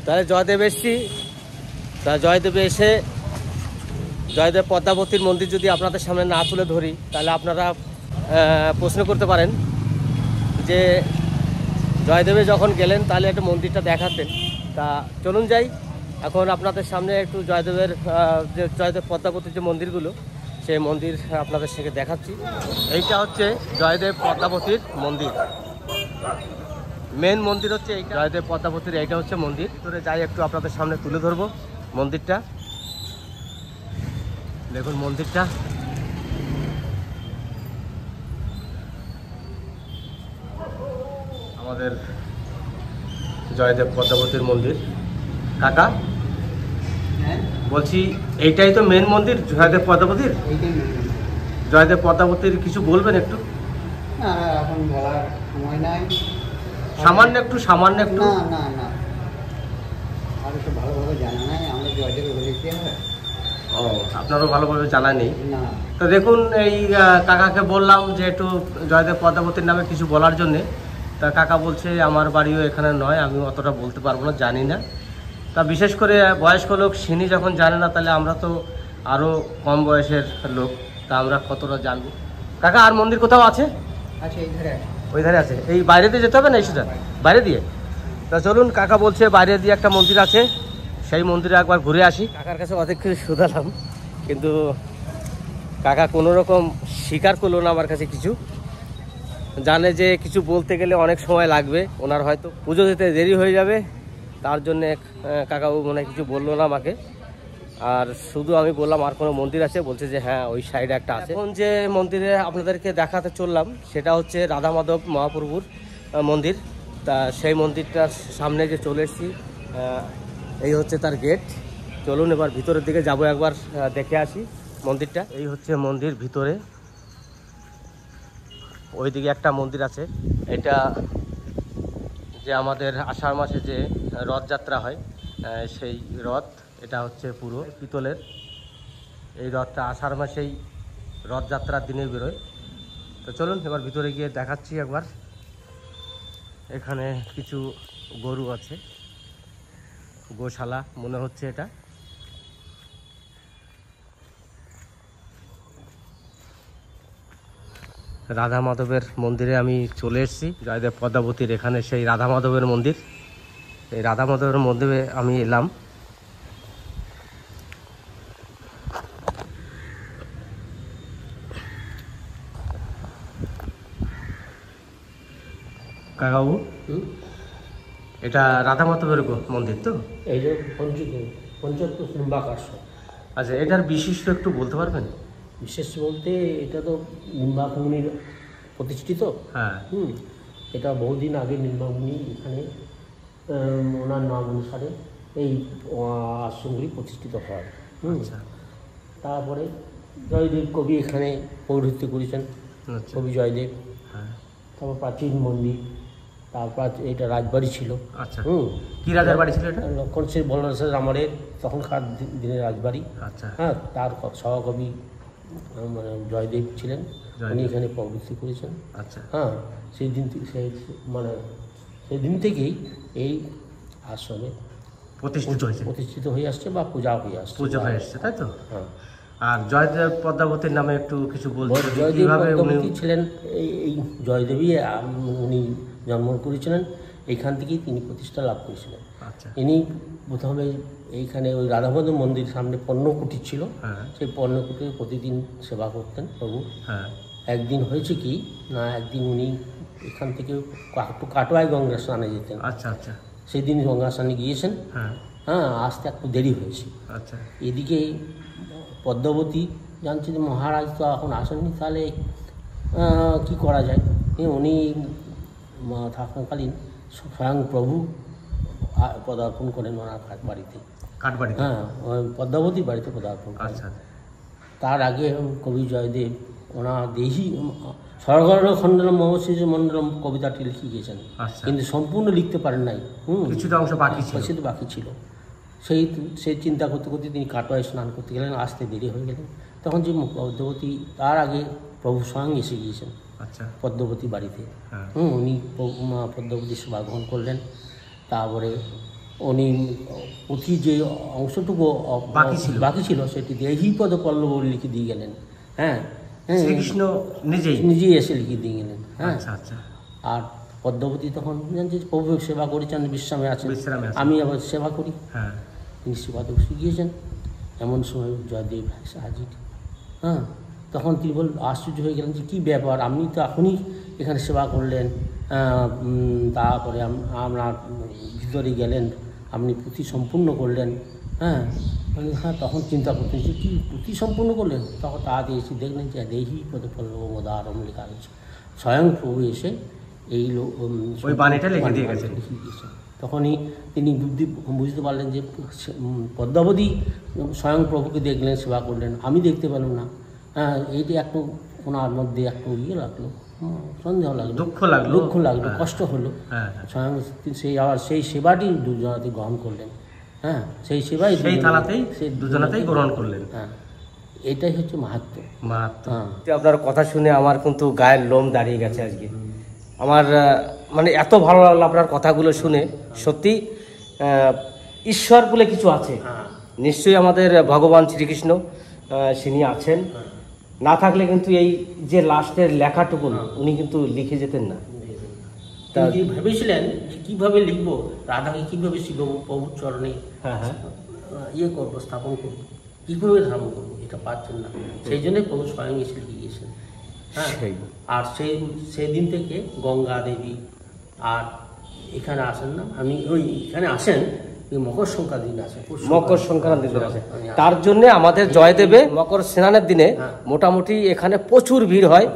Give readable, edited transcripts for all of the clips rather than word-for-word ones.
তাহলে জয়দেব এসছি, তা জয়দেবে এসে জয়দেব পদ্মাবতীর মন্দির যদি আপনাদের সামনে না তুলে ধরি তাহলে আপনারা প্রশ্ন করতে পারেন যে জয়দেবে যখন গেলেন তাহলে একটা মন্দিরটা দেখাতেন। তা চলুন যাই, এখন আপনাদের সামনে একটু জয়দেবের যে জয়দেব পদ্মাবতীর যে মন্দিরগুলো সেই মন্দির আপনাদের সাথে দেখাচ্ছি। এইটা হচ্ছে জয়দেব পদ্মাবতীর মন্দির, মেন মন্দির হচ্ছে এই জয়দেব পদ্মাবতীর, এইটা হচ্ছে মন্দির। তোরে যাই একটু আপনাদের সামনে তুলে ধরবো মন্দিরটা। দেখুন মন্দিরটা, আমাদের জয়দেব পদ্মাবতীর মন্দির। কাকা বলছি এইটাই তো মেন মন্দির জয়দেব পদ্মাবতীর? জয়দেব পদ্মাবতীর কিছু বলবেন একটু? এখন বলার সময় নাই, সামান্য একটু না আর একটু ভালোভাবে জানা নাই। আমরা জয়দেব বলেছি ও, আপনারও ভালোভাবে জানা নেই না। তো দেখুন এই কাকাকে বললাম যে একটু জয়দেব পদ্মাবতীর নামে কিছু বলার জন্যে। তা কাকা বলছে আমার বাড়িও এখানে নয়, আমি অতটা বলতে পারবো না, জানি না। তা বিশেষ করে বয়স্ক লোক সিনি যখন জানে না তাহলে আমরা তো আরও কম বয়সের লোক, তা আমরা কতটা জানবো। কাকা আর মন্দির কোথাও আছে? আচ্ছা এই ধারে, ওই ধারে আছে। এই বাইরে দিয়ে যেতে হবে না, সেটা বাইরে দিয়ে? তা চলুন, কাকা বলছে বাইরে দিয়ে একটা মন্দির আছে, সেই মন্দিরে একবার ঘুরে আসি। কাকার কাছে অনেক কিছু শুধালাম কিন্তু কাকা কোনো রকম স্বীকার করলো না আমার কাছে কিছু। জানে যে কিছু বলতে গেলে অনেক সময় লাগবে, ওনার হয়তো পুজো দিতে দেরি হয়ে যাবে, তার জন্যে কাকাও মনে কিছু বললো না আমাকে। আর শুধু আমি বললাম আর কোনো মন্দির আছে, বলছে যে হ্যাঁ ওই সাইডে একটা আছে। এখন যে মন্দিরে আপনাদেরকে দেখাতে চললাম সেটা হচ্ছে রাধা মাধব মহাপ্রভুর মন্দির। তা সেই মন্দিরটার সামনে যে চলে এসেছি, এই হচ্ছে তার গেট। চলুন এবার ভিতরের দিকে যাব, একবার দেখে আসি মন্দিরটা। এই হচ্ছে মন্দির ভিতরে, ওইদিকে একটা মন্দির আছে। এটা যে আমাদের আষাঢ় মাসে যে রথযাত্রা হয় সেই রথ, এটা হচ্ছে পুরো পিতলের। এই রথটা আষাঢ় মাসেই রথযাত্রার দিনে বেরোয়। তো চলুন এবার ভিতরে গিয়ে দেখাচ্ছি একবার। এখানে কিছু গরু আছে, গোশালা মনে হচ্ছে এটা। রাধা মাধবের মন্দিরে আমি চলে এসেছি, জয়দেব পদ্মাবতীর এখানে সেই রাধা মাধবের মন্দির। এই রাধা মাধবের মন্দিরে আমি এলাম। কাকাবু, এটা রাধা মাধবের মন্দির তো? এই যে পঞ্চত্ব নিম্বাকাশ। আচ্ছা, এটার বিশিষ্ট একটু বলতে পারবেন? বিশেষ বলতে এটা তো নিম্বাকমুনির প্রতিষ্ঠিত। হ্যাঁ। এটা বহুদিন আগে নিম্বাকমুনি এখানে ওনার নাম অনুসারে এই আশ্রমগুলি প্রতিষ্ঠিত হয়। আচ্ছা। তারপরে জয়দেব কবি এখানে পৌরহিত্য করেছেন, কবি জয়দেব। হ্যাঁ। তারপর প্রাচীন মন্দির, তারপর এটা রাজবাড়ি ছিল। আচ্ছা, কি রাজার বাড়ি ছিল এটা? লক্ষণ সেন বলরাজের আমলের তখনকার দিনের রাজবাড়ি। আচ্ছা। হ্যাঁ, তার সহকবি মানে জয়দেব ছিলেন, উনি এখানে প্রবৃত্তি করেছেন। আচ্ছা। হ্যাঁ, সেই দিন সেই দিন থেকেই এই আশ্রমে প্রতিষ্ঠিত হয়ে আসছে বা পূজা হয়ে আসছে, তাই তো? হ্যাঁ। আর জয়দেব পদ্মাবতীর নামে একটু কিছু বলতে? জয়দেব পদ্মাবতী ছিলেন এই জয়দেবী, উনি জন্ম করেছিলেন, এইখান থেকেই তিনি প্রতিষ্ঠা লাভ করেছিলেন। আচ্ছা। ইনি প্রথমে এইখানে ওই রাধামাধব মন্দির সামনে পণ্যকুটির ছিল, সেই পণ্যকুটির প্রতিদিন সেবা করতেন প্রভু। হ্যাঁ। একদিন হয়েছে কি না, একদিন উনি এখান থেকে একটু কাটোয়ায় গঙ্গা স্নানে যেতেন। আচ্ছা আচ্ছা। সেই দিন গঙ্গা স্নানে গিয়েছেন। হ্যাঁ, আসতে একটু দেরি হয়েছে। আচ্ছা। এদিকে পদ্মাবতী জানছি যে মহারাজ তো এখন আসেননি, তাহলে কী করা যায়। উনি থাকাকালীন স্বয়ং প্রভু পদার্পণ করেন ওনার বাড়িতে, কাঠবাড়িতে। হ্যাঁ, পদ্মাবতীর বাড়িতে পদার্পণ করেন। আচ্ছা। তার আগে কবি জয়দেব ওনার দেহি স্বর্গল খণ্ডলম মহর্ষিজ মণ্ডলম কবিতাটি লিখে গিয়েছেন, কিন্তু সম্পূর্ণ লিখতে পারেন নাই। কিছুটা অংশ বাকি ছিল। সেই চিন্তা করতে করতে তিনি কাটোয়ায় স্নান করতে গেলেন, আসতে দেরি হয়ে গেলেন। তখন যে পদ্মাবতী, তার আগে প্রভু স্বয়ং এসে গিয়েছেন। আচ্ছা। পদ্মাবতী বাড়িতে। উনি পদ্মাবতীর সেবা গ্রহণ করলেন। তারপরে উনি পুঁথি যে অংশটুকু বাকি ছিল সেটি দেহি পদ পল্লব লিখে দিয়ে গেলেন। হ্যাঁ, শ্রীকৃষ্ণ নিজেই এসে লিখে দিয়ে গেলেন। হ্যাঁ, আচ্ছা আচ্ছা। আর পদ্মাবতী তখন জানছি প্রভু সেবা করেছেন, বিশ্রামে আছেন, আমি আবার সেবা করি। হ্যাঁ, তিনি সেবা তো শিখিয়েছেন। এমন সময় জয়দেব হাজির। হ্যাঁ, তখন তিনি আশ্চর্য হয়ে গেলেন যে কী ব্যাপার, আপনি তো এখনই এখানে সেবা করলেন, তারপরে আমরা ভিতরে গেলেন, আপনি পুঁথি সম্পূর্ণ করলেন। হ্যাঁ, হ্যাঁ, তখন চিন্তা করতেন যে কী পুঁথি সম্পূর্ণ করলেন। তখন তাড়াতাড়ি এসে দেখলেন যে দেহি পদে পল্লব মদারম লেখা রয়েছে। স্বয়ং প্রভু এসে এই ওই বাণীটা লিখে দিয়ে গেছেন। তখনই তিনি বুঝতে পারলেন যে পদ্মাবতী স্বয়ং প্রভুকে দেখলেন, সেবা করলেন, আমি দেখতে পেলাম না। হ্যাঁ, এইটি একটু ওনার মধ্যে একটু ইয়ে লাগলো, সন্দেহ লাগলো, দুঃখ লাগলো, কষ্ট হলো। স্বয়ং সেই সেবাটি দুজনাতে গ্রহণ করলেন। হ্যাঁ, সেই সেবাই দুজনাতেই গ্রহণ করলেন। হ্যাঁ, এটাই হচ্ছে মাহাত্ম্য। হ্যাঁ, আপনার কথা শুনে আমার কিন্তু গায়ের লোম দাঁড়িয়ে গেছে আজকে। আমার মানে এত ভালো লাগলো আপনার কথাগুলো শুনে। সত্যি ঈশ্বর বলে কিছু আছে, নিশ্চয়ই আমাদের ভগবান শ্রীকৃষ্ণ তিনি আছেন। না থাকলে কিন্তু এই যে লাস্টের লেখাটুকু উনি কিন্তু লিখে যেতেন না। তিনি ভেবেছিলেন যে কীভাবে লিখবো, রাধাকে কীভাবে শিখবো, প্রভুর চরণে ইয়ে করবো, স্থাপন করবো, কীভাবে ধারণ করবো, এটা পাচ্ছেন না। সেই জন্যই প্রভু স্বয়ং এসে লিখে গিয়েছেন। হ্যাঁ, আর সেই দিন থেকে গঙ্গা দেবী আর এখানে আসেন না, এখানে আসেন মকর সংক্রান্তির দিন আসেন, মকর সংক্রান্তির দিন আসেন। তার জন্য আমাদের জয়দেবে মকর স্নানের দিনে মোটামুটি এখানে প্রচুর ভিড় হয়,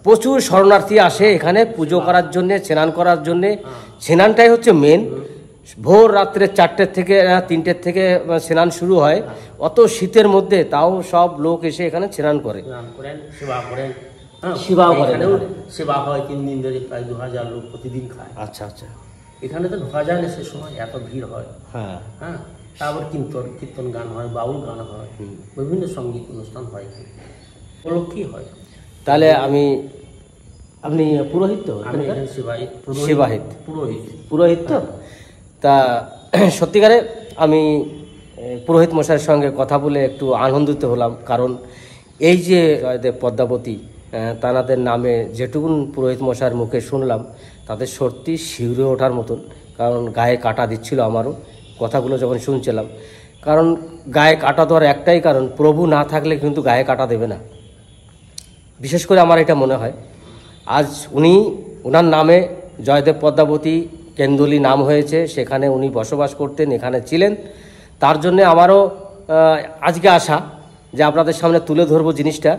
প্রচুর শরণার্থী আসে এখানে পুজো করার জন্যে, স্নান করার জন্যে। স্নানটাই হচ্ছে মেন। ভোর রাত্রে 4টে থেকে 3টের থেকে স্নান শুরু হয়। অত শীতের মধ্যে তাও সব লোক এসে এখানে স্নান করেন, সেবা করেন। সেবা হয় 3 দিন ধরে, প্রায় 2000 লোক প্রতিদিন খায়। আচ্ছা আচ্ছা। এখানে তো ঢোকা যায় না সে সময়, এত ভিড় হয়। হ্যাঁ, তারপর কীর্তন গান হয়, বাউল গান হয়, বিভিন্ন সঙ্গীত অনুষ্ঠান হয়, উপলক্ষেই হয়। তাহলে আপনি পুরোহিত তো? পুরোহিত তো। তা সত্যিকারে আমি পুরোহিত মশাইয়ের সঙ্গে কথা বলে একটু আনন্দিত হলাম। কারণ এই যে জয়দেব পদ্মাবতী তানাদের নামে যেটুকুন পুরোহিত মশাইয়ের মুখে শুনলাম, তাদের সত্যি শিউরে ওঠার মতন। কারণ গায়ে কাটা দিচ্ছিল আমারও কথাগুলো যখন শুনছিলাম। কারণ গায়ে কাটা দেওয়ার একটাই কারণ, প্রভু না থাকলে কিন্তু গায়ে কাটা দেবে না। বিশেষ করে আমার এটা মনে হয়। আজ ওনার নামে জয়দেব পদ্মাবতী কেন্দুলি নাম হয়েছে, সেখানে উনি বসবাস করতেন, এখানে ছিলেন। তার জন্যে আমারও আজকে আসা যে আপনাদের সামনে তুলে ধরবো জিনিসটা।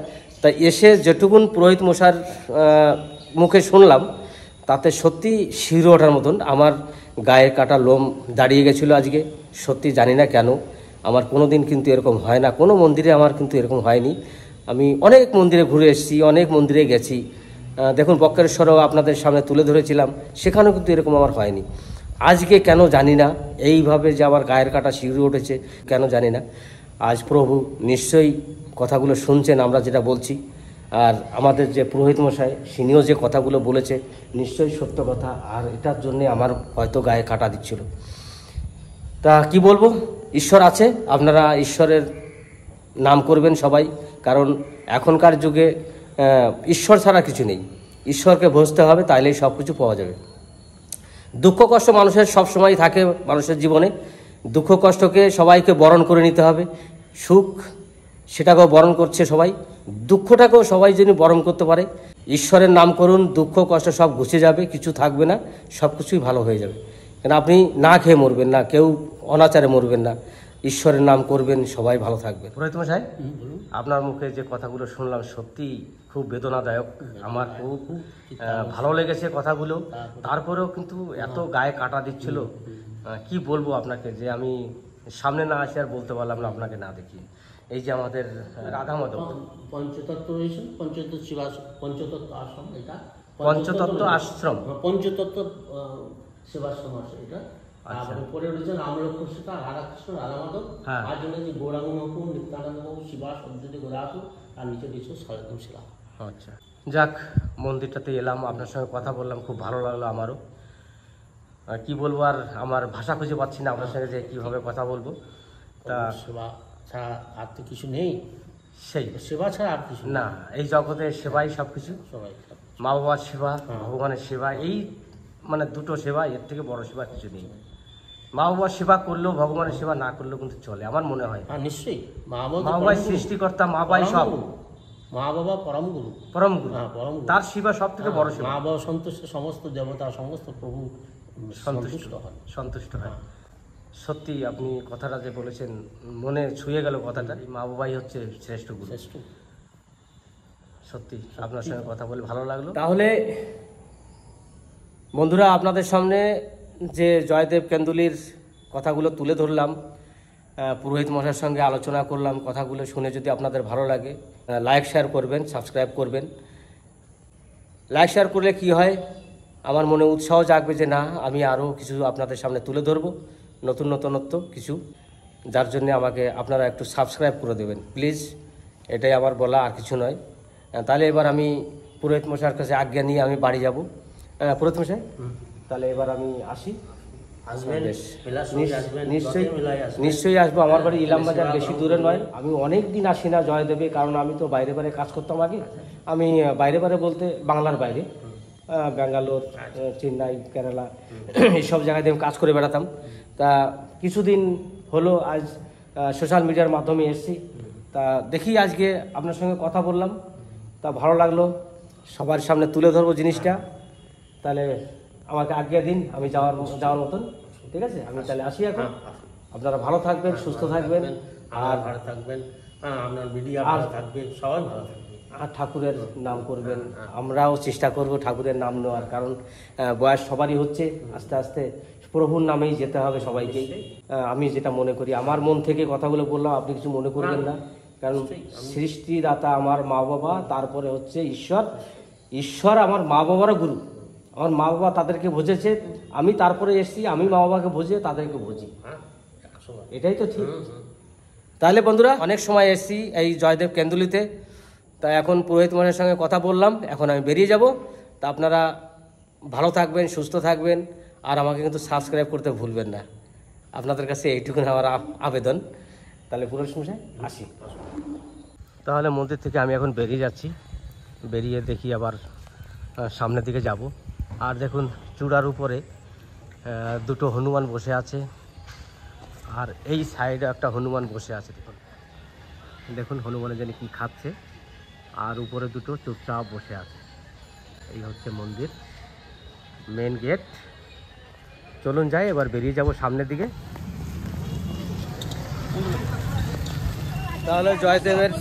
তাই এসে যেটুকুন পুরোহিত মশার মুখে শুনলাম, তাতে সত্যি শিউরে ওঠার মতন আমার গায়ে কাটা লোম দাঁড়িয়ে গেছিলো আজকে। সত্যি জানি না কেন, আমার কোনো দিন কিন্তু এরকম হয় না, কোনো মন্দিরে আমার কিন্তু এরকম হয়নি। আমি অনেক মন্দিরে ঘুরে এসেছি, অনেক মন্দিরে গেছি। দেখুন বক্রেশ্বরও আপনাদের সামনে তুলে ধরেছিলাম, সেখানেও কিন্তু এরকম আমার হয়নি। আজকে কেন জানি না এইভাবে যে আমার গায়ের কাটা শিউরে উঠেছে, কেন জানি না। আজ প্রভু নিশ্চয়ই কথাগুলো শুনছেন আমরা যেটা বলছি। আর আমাদের যে পুরোহিত মশাই তিনিও যে কথাগুলো বলেছে নিশ্চয়ই সত্য কথা। আর এটার জন্যে আমার হয়তো গায়ে কাটা দিচ্ছিল। তা কি বলবো, ঈশ্বর আছে, আপনারা ঈশ্বরের নাম করবেন সবাই। কারণ এখনকার যুগে ঈশ্বর ছাড়া কিছু নেই, ঈশ্বরকে বুঝতে হবে, তাইলেই সব কিছু পাওয়া যাবে। দুঃখ কষ্ট মানুষের সব সময় থাকে, মানুষের জীবনে দুঃখ কষ্টকে সবাইকে বরণ করে নিতে হবে। সুখ সেটাকেও বরণ করছে সবাই, দুঃখটাকেও সবাই যেন বরণ করতে পারে। ঈশ্বরের নাম করুন, দুঃখ কষ্ট সব ঘুচে যাবে, কিছু থাকবে না, সব কিছুই ভালো হয়ে যাবে। কেন আপনি না খেয়ে মরবেন না, কেউ অনাচারে মরবেন না, ঈশ্বরের নাম করবেন, সবাই ভালো থাকবে। পুরোহিত মশাই, আপনার মুখে যে কথাগুলো শুনলাম সত্যি খুব বেদনাদায়ক। আমার খুব ভালো লেগেছে কথাগুলো। তারপরেও কিন্তু এত গায়ে কাটা দিচ্ছিল, কি বলবো আপনাকে, যে আমি সামনে না আসে আর বলতে পারলাম না আপনাকে না দেখি। এই যে আমাদের রাধা মাধব পঞ্চতত্ত্ব রয়েছে, পঞ্চতত্ত্ব আশ্রম, এটা পঞ্চতত্ত্ব আশ্রম, পঞ্চতত্ত্ব সেবাশ্রম আছে এটা। তারপরে পরে রয়েছে রামলক্ষ্মণ সীতা, রাধাকৃষ্ণ, রাধা মাধব, আর জন্য যে গৌরাঙ্গ মহাপ্রভু, নিত্যানন্দ বাবু, শিবাস, অদ্বৈত গদাধর, আর নিচে দিয়েছে সরগম শিলা। আচ্ছা, যাক, মন্দিরটাতে এলাম, আপনার সঙ্গে কথা বললাম, খুব ভালো লাগলো আমারও। কি বলবো, আর আমার ভাষা খুঁজে পাচ্ছি না আপনার সঙ্গে যে কীভাবে কথা বলবো। তা সেবা ছাড়া আর তো কিছু নেই, সেই সেবা ছাড়া আর কিছু না, এই জগতে সেবাই সব কিছু। সবাই মা বাবার সেবা, ভগবানের সেবা, এই মানে দুটো সেবা, এর থেকে বড় সেবা কিছু নেই। মা বাবার সেবা করলেও ভগবানের সেবা না করলেও কিন্তু চলে, আমার মনে হয়। হ্যাঁ নিশ্চয়ই, মা মা বাবাই সৃষ্টিকর্তা, মা বাবাই সব, মা বাবা পরম গুরু, পরম গুরু, হ্যাঁ পরম গুরু। তার সেবা সব থেকে বড় সেবা। মা বাবা সন্তুষ্ট, সমস্ত দেবতা সমস্ত প্রভু সন্তুষ্ট হয়, সন্তুষ্ট হয়। সত্যি আপনি কথাটা যে বলেছেন মনে ছুঁয়ে গেল কথাটা। মা বাবাই হচ্ছে শ্রেষ্ঠ গুরু। শ্রেষ্ঠ। সত্যি আপনার সঙ্গে কথা বলে ভালো লাগলো। তাহলে বন্ধুরা, আপনাদের সামনে যে জয়দেব কেন্দুলির কথাগুলো তুলে ধরলাম, পুরোহিত মশাইয়ের সঙ্গে আলোচনা করলাম, কথাগুলো শুনে যদি আপনাদের ভালো লাগে লাইক শেয়ার করবেন, সাবস্ক্রাইব করবেন। লাইক শেয়ার করলে কি হয়, আমার মনে উৎসাহ জাগবে যে না, আমি আরও কিছু আপনাদের সামনে তুলে ধরবো, নতুনত্ব কিছু, যার জন্য আমাকে আপনারা একটু সাবস্ক্রাইব করে দেবেন প্লিজ। এটাই আমার বলা, আর কিছু নয়। তাহলে এবার আমি পুরোহিত মশাইয়ের কাছে আজ্ঞা নিয়ে আমি বাড়ি যাব। পুরোহিত মশাই, তাহলে এবার আমি আসি। আসবেন, বেশ, মেলার সঙ্গে আসবেন, নিশ্চয়ই রথের মেলায় আসবেন। নিশ্চয়ই আসবো। আমার বাড়ি ইলামবাজার, বেশি দূরে নয়। আমি অনেক দিন আসি না জয়দেবে, কারণ আমি তো বাইরে বাইরে কাজ করতাম আগে। আমি বাইরে বাইরে বলতে বাংলার বাইরে, ব্যাঙ্গালোর, চেন্নাই, কেরালা, এইসব জায়গায় আমি কাজ করে বেড়াতাম। তা কিছুদিন হলো আজ সোশ্যাল মিডিয়ার মাধ্যমে এসেছি। তা দেখি আজকে আপনার সঙ্গে কথা বললাম, তা ভালো লাগলো, সবার সামনে তুলে ধরবো জিনিসটা। তাহলে আমাকে আজ্ঞা দিন, আমি যাওয়ার মতন। ঠিক আছে, আমি তাহলে আসি এখন। আপনারা ভালো থাকবেন, সুস্থ থাকবেন, আর ভালো থাকবেন, হ্যাঁ আপনার মিডিয়া ভালো থাকবে, সবাই ভালো থাকবে, আর ঠাকুরের নাম করবেন। আমরাও চেষ্টা করব ঠাকুরের নাম নেওয়ার, কারণ বয়স সবারই হচ্ছে, আস্তে আস্তে প্রভুর নামেই যেতে হবে সবাইকেই। আমি যেটা মনে করি, আমার মন থেকে কথাগুলো বললাম, আপনি কিছু মনে করবেন না, কারণ সৃষ্টিদাতা আমার মা বাবা, তারপরে হচ্ছে ঈশ্বর। ঈশ্বর আমার মা বাবারও গুরু। আমার মা বাবা তাদেরকে বুঝেছে, আমি তারপরে এসেছি, আমি মা বাবাকে বুঝে তাদেরকে বুঝি, এটাই তো ঠিক। তাহলে বন্ধুরা, অনেক সময় এসেছি এই জয়দেব কেন্দুলিতে। তা এখন পুরোহিত মশাইয়ের সঙ্গে কথা বললাম, এখন আমি বেরিয়ে যাব। তা আপনারা ভালো থাকবেন, সুস্থ থাকবেন, আর আমাকে কিন্তু সাবস্ক্রাইব করতে ভুলবেন না। আপনাদের কাছে এইটুকুন আমার আবেদন। তাহলে পুরোহিত মশাই আসি। তাহলে মন্দির থেকে আমি এখন বেরিয়ে যাচ্ছি। বেরিয়ে দেখি আবার সামনের দিকে যাব। আর দেখুন চূড়ার উপরে দুটো হনুমান বসে আছে, আর এই সাইডে একটা হনুমান বসে আছে। দেখুন দেখুন হনুমানের জানি কি খাচ্ছে, আর উপরে দুটো চুপচাপ বসে আছে। এই হচ্ছে মন্দির, মেন গেট। চলুন যাই, এবার বেরিয়ে যাব সামনের দিকে। তাহলে জয়দেবের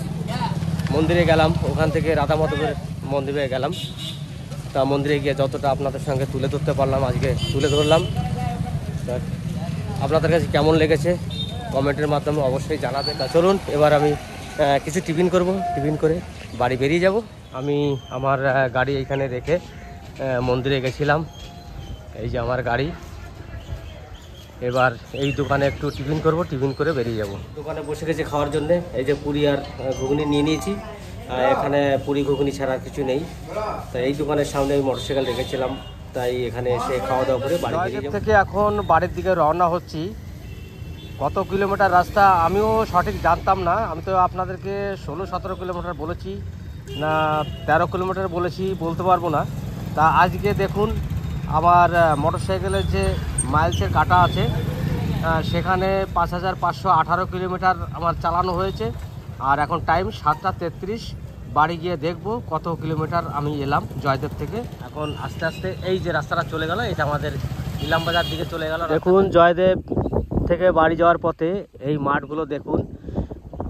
মন্দিরে গেলাম, ওখান থেকে রাধা মাধবের মন্দিরে গেলাম। তা মন্দিরে গিয়ে যতটা আপনাদের সঙ্গে তুলে ধরতে পারলাম আজকে তুলে ধরলাম। তা আপনাদের কাছে কেমন লেগেছে কমেন্টের মাধ্যমে অবশ্যই জানাবে। তা চলুন এবার আমি কিছু টিফিন করব, টিফিন করে বাড়ি বেরিয়ে যাব। আমি আমার গাড়ি এইখানে রেখে মন্দিরে গেছিলাম। এই যে আমার গাড়ি। এবার এই দোকানে একটু টিফিন করব, টিফিন করে বেরিয়ে যাব। দোকানে বসে গেছে খাওয়ার জন্য। এই যে পুরি আর ঘুগনি নিয়ে নিয়েছি। এখানে পুরি ঘুগনি ছাড়া আর কিছু নেই। তাই এই দোকানের সামনে আমি মোটরসাইকেল রেখেছিলাম, তাই এখানে এসে খাওয়া দাওয়া করে বাড়ি বেরিয়ে যাব। থেকে এখন বাড়ির দিকে রওনা হচ্ছি। কত কিলোমিটার রাস্তা আমিও সঠিক জানতাম না। আমি তো আপনাদেরকে 16-17 কিলোমিটার বলেছি না 13 কিলোমিটার বলেছি, বলতে পারবো না। তা আজকে দেখুন আমার মোটরসাইকেলের যে মাইলসের কাটা আছে, সেখানে 5518 কিলোমিটার আমার চালানো হয়েছে। আর এখন টাইম 7টা 33। বাড়ি গিয়ে দেখব কত কিলোমিটার আমি এলাম জয়দেব থেকে। এখন আস্তে আস্তে এই যে রাস্তাটা চলে গেল, এটা আমাদের ইলামবাজার দিকে চলে গেল। দেখুন জয়দেব থেকে বাড়ি যাওয়ার পথে এই মাঠগুলো দেখুন,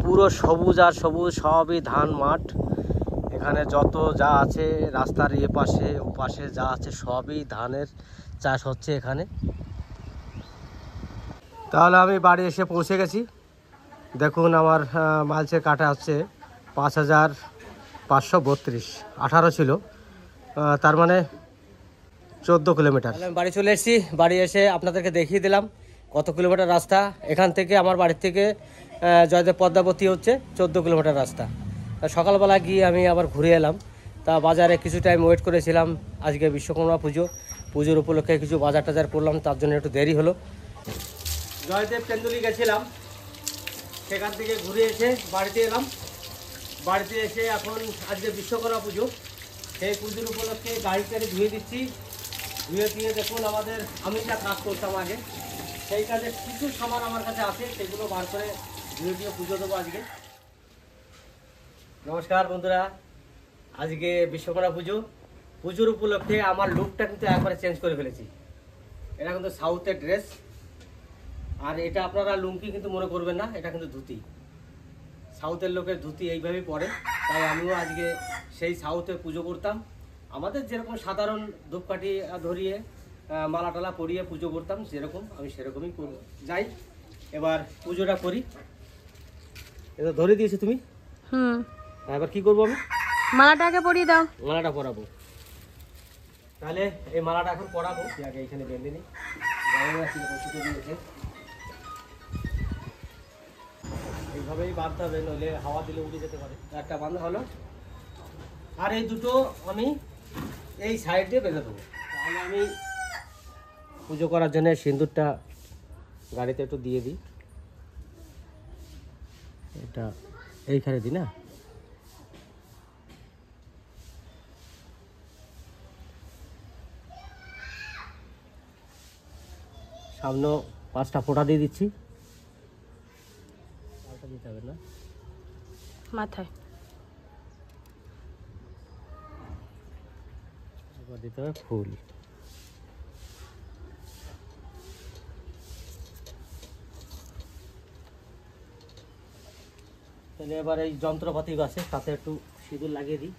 পুরো সবুজ আর সবুজ, সবই ধান মাঠ। এখানে যত যা আছে রাস্তার এ পাশে ও পাশে যা আছে সবই ধানের চাষ হচ্ছে এখানে। তাহলে আমি বাড়ি এসে পৌঁছে গেছি। দেখুন আমার মাইলসের কাটা হচ্ছে 5532, 18 ছিল, তার মানে 14 কিলোমিটার। আমি বাড়ি চলে এসেছি। বাড়ি এসে আপনাদেরকে দেখিয়ে দিলাম কত কিলোমিটার রাস্তা। এখান থেকে আমার বাড়ির থেকে জয়দেব পদ্মাবতী হচ্ছে 14 কিলোমিটার রাস্তা। সকালবেলা গিয়ে আমি আবার ঘুরে এলাম। তা বাজারে কিছু টাইম ওয়েট করেছিলাম, আজকে বিশ্বকর্মা পুজো। পুজোর উপলক্ষে কিছু বাজার টাজার করলাম, তার জন্য একটু দেরি হলো। জয়দেব তেন্দুলি গেছিলাম, সেখান থেকে ঘুরে এসে বাড়িতে এলাম। বাড়িতে এসে এখন আজকে বিশ্বকর্মা পুজো, সেই পুজোর উপলক্ষে গাড়িটাকে ধুয়ে দিচ্ছি। ধুয়ে দিয়ে দেখুন আমাদের আমি যা কাজ করতাম আগে, সেই কাজে কিছু সামান আমার কাছে আছে, সেগুলো বার করে ধুয়ে দিয়ে পুজো দেবো আজকে। নমস্কার বন্ধুরা, আজকে বিশ্বকর্মা পুজো। পুজোর উপলক্ষে আমার লুকটা কিন্তু একবারে চেঞ্জ করে ফেলেছি। এটা কিন্তু সাউথের ড্রেস, আর এটা আপনারা লুঙ্গি কিন্তু মনে করবেন না, এটা কিন্তু ধুতি। সাউথের লোকের ধুতি এইভাবেই পরে, তাই আমিও আজকে সেই সাউথে পুজো করতাম। আমাদের যেরকম সাধারণ ধূপকাঠি ধরিয়ে মালা টালা পরিয়ে পুজো করতাম, যেরকম আমি সেরকমই করব। যাই এবার পুজোটা করি। এটা ধরে দিয়েছো তুমি? এবার কি করবো আমি? মালাটা আগে পরিয়ে দাও। মালাটা পরাবো, তাহলে এই মালাটা এখন পরাবো। আগে এখানে বেঁধে নিই, এইভাবেই বাঁধতে হবে, নইলে হাওয়া দিলে উড়ে যেতে পারে। একটা বাঁধা হলো, আর এই দুটো আমি এই সাইড দিয়ে বেঁধে দেবো। তাহলে আমি পুজো করার জন্য সিঁদুরটা গাড়িতে একটু দিয়ে দিই। এটা এইখানে দিই না, সামনে 5টা ফোঁটা দিয়ে দিচ্ছি। দিতে হবে না মাথায়, দিতে হবে ফুল। তাহলে এবার এই যন্ত্রপাতি আছে, তাতে একটু সিঁদুর লাগিয়ে দিই।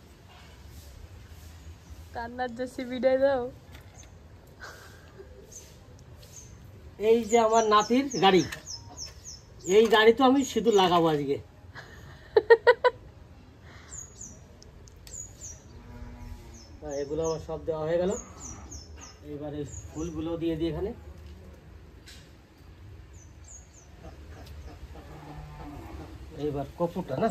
কান্নার জেসি বিদায় দাও। এই যে আমার নাতির গাড়ি, এই গাড়ি তো আমি সিঁদুর লাগাবো আজকে। এগুলো আমার সব দেওয়া হয়ে গেল। এবারে ফুলগুলো দিয়ে দিই এখানে। এইবার কপুরটা না,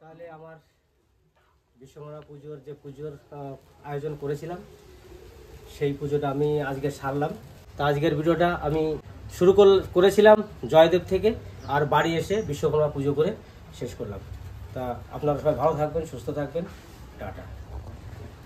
তাহলে আমার বিশ্বকর্মা পুজোর যে পুজোর আয়োজন করেছিলাম, সেই পুজোটা আমি আজকে সারলাম। তা আজকের ভিডিওটা আমি শুরু করেছিলাম জয়দেব থেকে, আর বাড়ি এসে বিশ্বকর্মা পুজো করে শেষ করলাম। তা আপনারা সবাই ভালো থাকবেন, সুস্থ থাকবেন, টাটা।